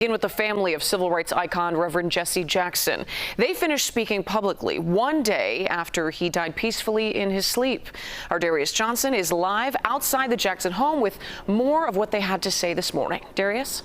Begin with the family of civil rights icon Reverend Jesse Jackson. They finished speaking publicly one day after he died peacefully in his sleep. Our Darius Johnson is live outside the Jackson home with more of what they had to say this morning. Darius?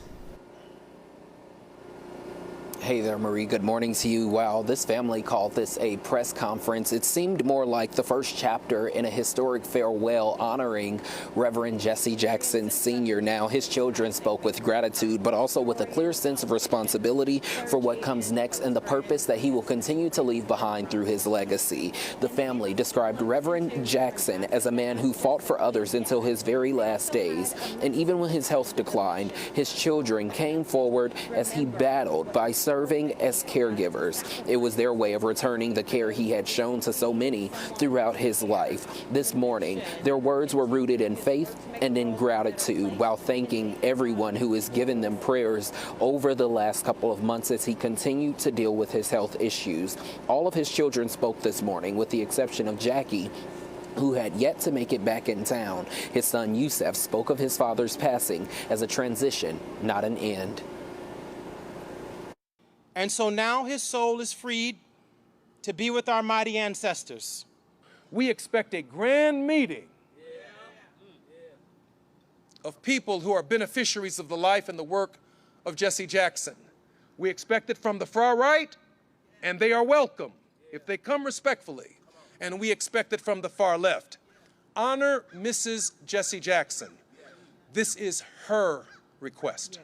Hey there, Marie. Good morning to you. Wow, this family called this a press conference. It seemed more like the first chapter in a historic farewell honoring Reverend Jesse Jackson Sr. Now, his children spoke with gratitude, but also with a clear sense of responsibility for what comes next and the purpose that he will continue to leave behind through his legacy. The family described Reverend Jackson as a man who fought for others until his very last days. And even when his health declined, his children came forward as he battled by serving as caregivers. It was their way of returning the care he had shown to so many throughout his life. This morning, their words were rooted in faith and in gratitude, while thanking everyone who has given them prayers over the last couple of months as he continued to deal with his health issues. All of his children spoke this morning, with the exception of Jackie, who had yet to make it back in town. His son Yusef spoke of his father's passing as a transition, not an end. And so now his soul is freed to be with our mighty ancestors. We expect a grand meeting of people who are beneficiaries of the life and the work of Jesse Jackson. We expect it from the far right, and they are welcome if they come respectfully. And we expect it from the far left. Honor Mrs. Jesse Jackson. This is her request.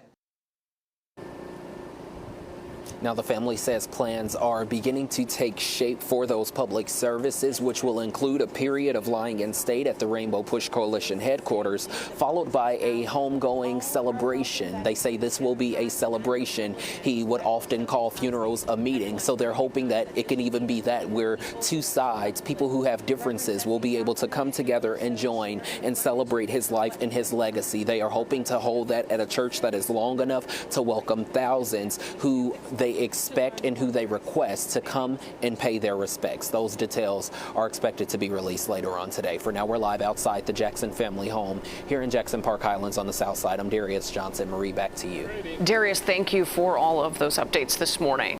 Now, the family says plans are beginning to take shape for those public services, which will include a period of lying in state at the Rainbow Push Coalition headquarters, followed by a homegoing celebration. They say this will be a celebration. He would often call funerals a meeting, so they're hoping that it can even be that, where two sides, people who have differences, will be able to come together and join and celebrate his life and his legacy. They are hoping to hold that at a church that is long enough to welcome thousands who they expect and who they request to come and pay their respects. Those details are expected to be released later on today. For now, we're live outside the Jackson family home here in Jackson Park Highlands on the south side. I'm Darius Johnson. Marie, back to you. Darius, thank you for all of those updates this morning.